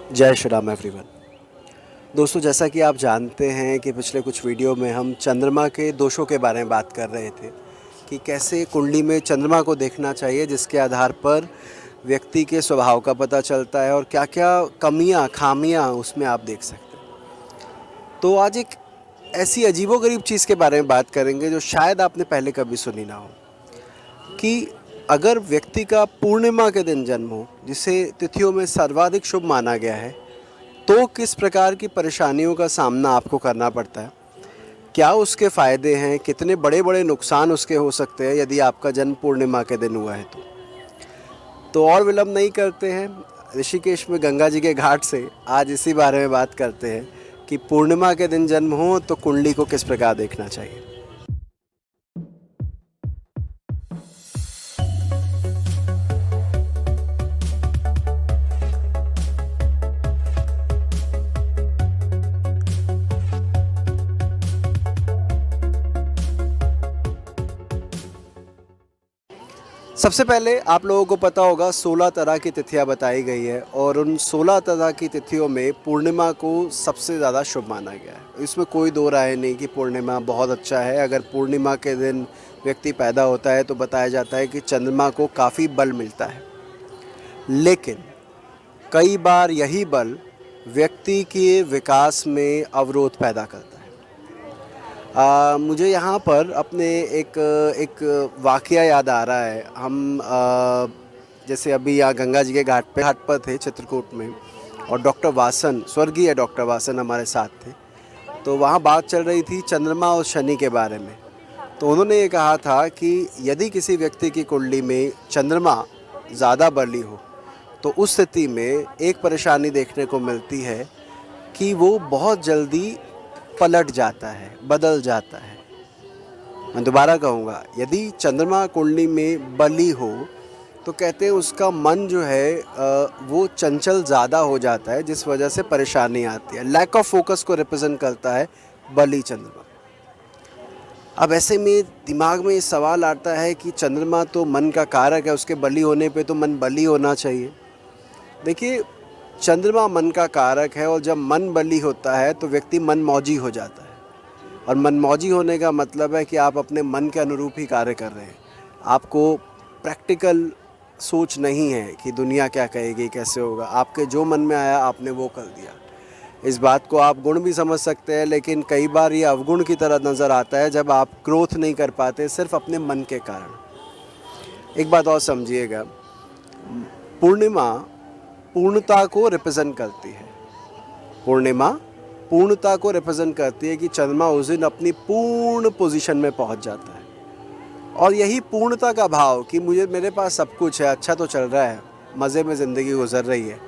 जय श्री राम एवरीवन। दोस्तों, जैसा कि आप जानते हैं कि पिछले कुछ वीडियो में हम चंद्रमा के दोषों के बारे में बात कर रहे थे कि कैसे कुंडली में चंद्रमा को देखना चाहिए, जिसके आधार पर व्यक्ति के स्वभाव का पता चलता है और क्या-क्या कमियां, खामियां उसमें आप देख सकते हैं। तो आज एक ऐसी अजीबोगरीब चीज़ के बारे में बात करेंगे जो शायद आपने पहले कभी सुनी ना हो कि अगर व्यक्ति का पूर्णिमा के दिन जन्म हो, जिसे तिथियों में सर्वाधिक शुभ माना गया है, तो किस प्रकार की परेशानियों का सामना आपको करना पड़ता है, क्या उसके फ़ायदे हैं, कितने बड़े बड़े नुकसान उसके हो सकते हैं यदि आपका जन्म पूर्णिमा के दिन हुआ है तो और विलम्ब नहीं करते हैं, ऋषिकेश में गंगा जी के घाट से आज इसी बारे में बात करते हैं कि पूर्णिमा के दिन जन्म हो तो कुंडली को किस प्रकार देखना चाहिए। सबसे पहले आप लोगों को पता होगा 16 तरह की तिथियां बताई गई है और उन 16 तरह की तिथियों में पूर्णिमा को सबसे ज़्यादा शुभ माना गया है। इसमें कोई दो राय नहीं कि पूर्णिमा बहुत अच्छा है। अगर पूर्णिमा के दिन व्यक्ति पैदा होता है तो बताया जाता है कि चंद्रमा को काफ़ी बल मिलता है, लेकिन कई बार यही बल व्यक्ति के विकास में अवरोध पैदा करता है। मुझे यहाँ पर अपने एक एक वाक़या याद आ रहा है। हम जैसे अभी यहाँ गंगा जी के घाट पर थे चित्रकूट में, और डॉक्टर वासन, स्वर्गीय डॉक्टर वासन हमारे साथ थे। तो वहाँ बात चल रही थी चंद्रमा और शनि के बारे में। तो उन्होंने ये कहा था कि यदि किसी व्यक्ति की कुंडली में चंद्रमा ज़्यादा बली हो तो उस स्थिति में एक परेशानी देखने को मिलती है कि वो बहुत जल्दी पलट जाता है, बदल जाता है। मैं दोबारा कहूँगा, यदि चंद्रमा कुंडली में बली हो तो कहते हैं उसका मन जो है वो चंचल ज़्यादा हो जाता है, जिस वजह से परेशानी आती है। लैक ऑफ फोकस को रिप्रेजेंट करता है बली चंद्रमा। अब ऐसे में दिमाग में ये सवाल आता है कि चंद्रमा तो मन का कारक है, उसके बली होने पे तो मन बली होना चाहिए। देखिए, चंद्रमा मन का कारक है और जब मन बली होता है तो व्यक्ति मनमौजी हो जाता है, और मनमौजी होने का मतलब है कि आप अपने मन के अनुरूप ही कार्य कर रहे हैं। आपको प्रैक्टिकल सोच नहीं है कि दुनिया क्या कहेगी, कैसे होगा। आपके जो मन में आया आपने वो कर दिया। इस बात को आप गुण भी समझ सकते हैं, लेकिन कई बार ये अवगुण की तरह नज़र आता है जब आप ग्रोथ नहीं कर पाते सिर्फ अपने मन के कारण। एक बात और समझिएगा, पूर्णिमा पूर्णता को रिप्रेजेंट करती है। पूर्णिमा पूर्णता को रिप्रेजेंट करती है कि चंद्रमा उस दिन अपनी पूर्ण पोजीशन में पहुंच जाता है, और यही पूर्णता का भाव कि मेरे पास सब कुछ है, अच्छा तो चल रहा है, मज़े में ज़िंदगी गुजर रही है,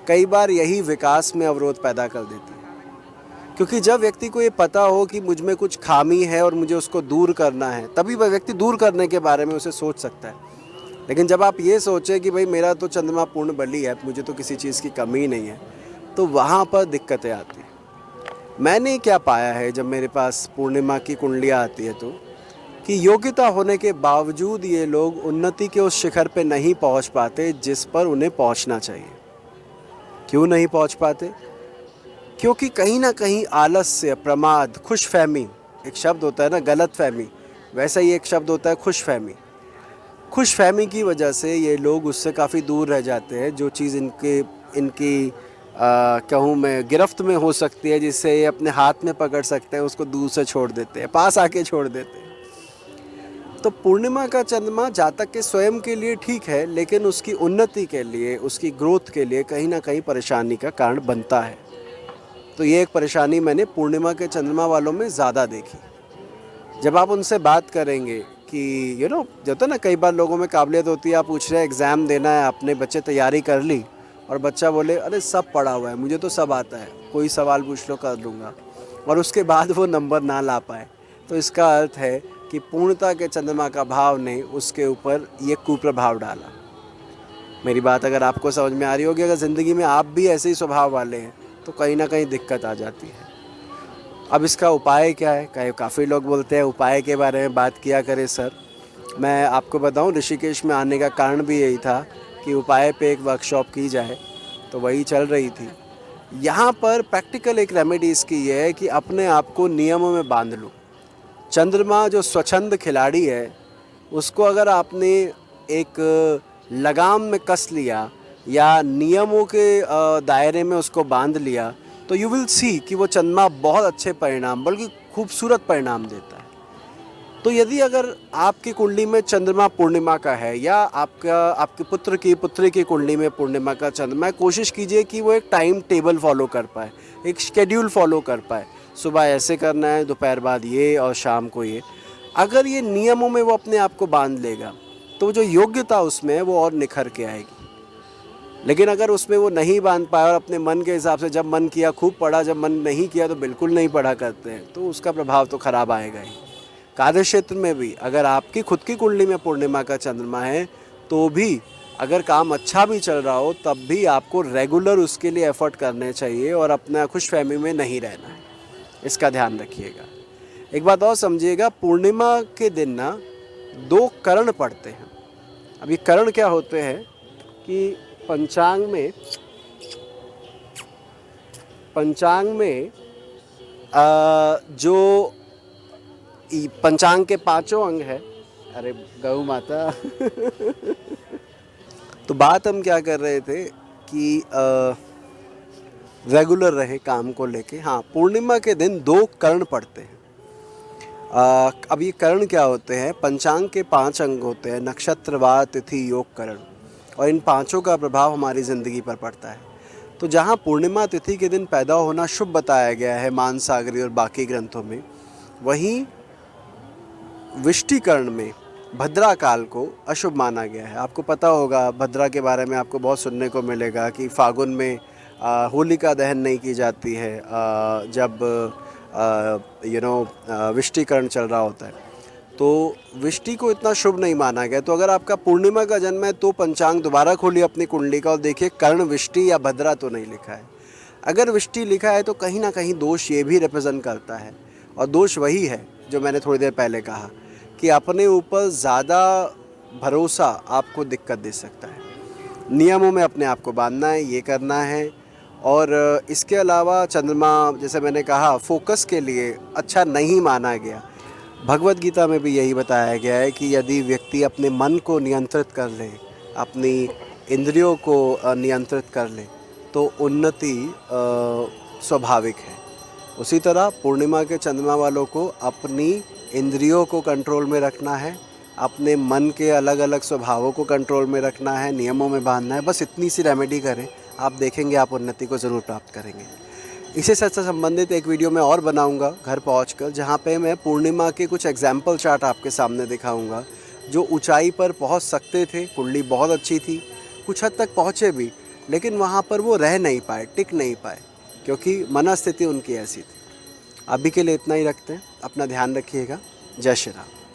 कई बार यही विकास में अवरोध पैदा कर देती है। क्योंकि जब व्यक्ति को ये पता हो कि मुझ में कुछ खामी है और मुझे उसको दूर करना है, तभी वह व्यक्ति दूर करने के बारे में उसे सोच सकता है। लेकिन जब आप ये सोचें कि भाई मेरा तो चंद्रमा पूर्ण बली है, मुझे तो किसी चीज़ की कमी नहीं है, तो वहाँ पर दिक्कतें आती हैं। मैंने क्या पाया है जब मेरे पास पूर्णिमा की कुंडलियाँ आती है तो, कि योग्यता होने के बावजूद ये लोग उन्नति के उस शिखर पे नहीं पहुँच पाते जिस पर उन्हें पहुँचना चाहिए। क्यों नहीं पहुँच पाते? क्योंकि कहीं ना कहीं आलस्य, प्रमाद, खुशफहमी, एक शब्द होता है ना गलतफहमी, वैसा ही एक शब्द होता है खुशफहमी। खुशफहमी की वजह से ये लोग उससे काफ़ी दूर रह जाते हैं। जो चीज़ इनकी कहूँ मैं गिरफ्त में हो सकती है, जिससे ये अपने हाथ में पकड़ सकते हैं, उसको दूर से छोड़ देते हैं, पास आके छोड़ देते हैं। तो पूर्णिमा का चंद्रमा जातक के स्वयं के लिए ठीक है, लेकिन उसकी उन्नति के लिए, उसकी ग्रोथ के लिए कहीं ना कहीं परेशानी का कारण बनता है। तो ये एक परेशानी मैंने पूर्णिमा के चंद्रमा वालों में ज़्यादा देखी। जब आप उनसे बात करेंगे कि जो होता है ना, कई बार लोगों में काबिलियत होती है, आप पूछ रहे हैं एग्ज़ाम देना है, आपने बच्चे तैयारी कर ली, और बच्चा बोले अरे सब पढ़ा हुआ है, मुझे तो सब आता है, कोई सवाल पूछ लो कर लूँगा, और उसके बाद वो नंबर ना ला पाए, तो इसका अर्थ है कि पूर्णता के चंद्रमा का भाव ने उसके ऊपर ये कुप्रभाव डाला। मेरी बात अगर आपको समझ में आ रही होगी, अगर ज़िंदगी में आप भी ऐसे ही स्वभाव वाले हैं तो कहीं ना कहीं दिक्कत आ जाती है। अब इसका उपाय क्या है? काफ़ी लोग बोलते हैं उपाय के बारे में बात किया करें सर। मैं आपको बताऊं, ऋषिकेश में आने का कारण भी यही था कि उपाय पे एक वर्कशॉप की जाए, तो वही चल रही थी। यहाँ पर प्रैक्टिकल एक रेमेडी इसकी ये है कि अपने आप को नियमों में बांध लो। चंद्रमा जो स्वच्छंद खिलाड़ी है, उसको अगर आपने एक लगाम में कस लिया या नियमों के दायरे में उसको बांध लिया, तो यू विल सी कि वो चंद्रमा बहुत अच्छे परिणाम, बल्कि खूबसूरत परिणाम देता है। तो यदि अगर आपकी कुंडली में चंद्रमा पूर्णिमा का है या आपके पुत्री की कुंडली में पूर्णिमा का चंद्रमा है, कोशिश कीजिए कि वो एक टाइम टेबल फॉलो कर पाए, एक शेड्यूल फॉलो कर पाए। सुबह ऐसे करना है, दोपहर बाद ये और शाम को ये। अगर ये नियमों में वो अपने आप को बांध लेगा, तो जो योग्यता उसमें है वो और निखर के आएगी। लेकिन अगर उसमें वो नहीं बांध पाया और अपने मन के हिसाब से जब मन किया खूब पढ़ा, जब मन नहीं किया तो बिल्कुल नहीं पढ़ा करते हैं, तो उसका प्रभाव तो खराब आएगा ही। कार्य क्षेत्र में भी अगर आपकी खुद की कुंडली में पूर्णिमा का चंद्रमा है, तो भी अगर काम अच्छा भी चल रहा हो, तब भी आपको रेगुलर उसके लिए एफर्ट करने चाहिए और अपना खुशफहमी में नहीं रहना है। इसका ध्यान रखिएगा। एक बात और समझिएगा, पूर्णिमा के दिन ना 2 करण पड़ते हैं। अब ये करण क्या होते हैं कि पंचांग में जो पंचांग के 5 अंग है, अरे गौ माता तो बात हम क्या कर रहे थे कि रेगुलर रहे काम को लेके। हाँ, पूर्णिमा के दिन 2 कर्ण पड़ते हैं। अब ये कर्ण क्या होते हैं? पंचांग के 5 अंग होते हैं, नक्षत्र, वार, तिथि, योग, करण, और इन 5 का प्रभाव हमारी ज़िंदगी पर पड़ता है। तो जहाँ पूर्णिमा तिथि के दिन पैदा होना शुभ बताया गया है मानसागरी और बाकी ग्रंथों में, वहीं विष्टिकरण में भद्रा काल को अशुभ माना गया है। आपको पता होगा, भद्रा के बारे में आपको बहुत सुनने को मिलेगा कि फागुन में होलिका दहन नहीं की जाती है जब विष्टिकरण चल रहा होता है। तो विष्टि को इतना शुभ नहीं माना गया। तो अगर आपका पूर्णिमा का जन्म है तो पंचांग दोबारा खोलिए अपनी कुंडली का और देखिए कर्ण विष्टि या भद्रा तो नहीं लिखा है। अगर विष्टि लिखा है तो कहीं ना कहीं दोष ये भी रिप्रेजेंट करता है, और दोष वही है जो मैंने थोड़ी देर पहले कहा कि अपने ऊपर ज़्यादा भरोसा आपको दिक्कत दे सकता है। नियमों में अपने आप को बांधना है, ये करना है। और इसके अलावा चंद्रमा, जैसे मैंने कहा, फोकस के लिए अच्छा नहीं माना गया। भगवत गीता में भी यही बताया गया है कि यदि व्यक्ति अपने मन को नियंत्रित कर ले, अपनी इंद्रियों को नियंत्रित कर ले, तो उन्नति स्वाभाविक है। उसी तरह पूर्णिमा के चंद्रमा वालों को अपनी इंद्रियों को कंट्रोल में रखना है, अपने मन के अलग अलग स्वभावों को कंट्रोल में रखना है, नियमों में बांधना है। बस इतनी सी रेमेडी करें, आप देखेंगे आप उन्नति को ज़रूर प्राप्त करेंगे। इसी से संबंधित एक वीडियो मैं और बनाऊंगा घर पहुंचकर, जहां पे मैं पूर्णिमा के कुछ एग्जाम्पल चार्ट आपके सामने दिखाऊंगा जो ऊंचाई पर पहुंच सकते थे। कुंडली बहुत अच्छी थी, कुछ हद तक पहुँचे भी, लेकिन वहाँ पर वो रह नहीं पाए, टिक नहीं पाए, क्योंकि मनस्थिति उनकी ऐसी थी। अभी के लिए इतना ही रखते हैं। अपना ध्यान रखिएगा। जय श्री राम।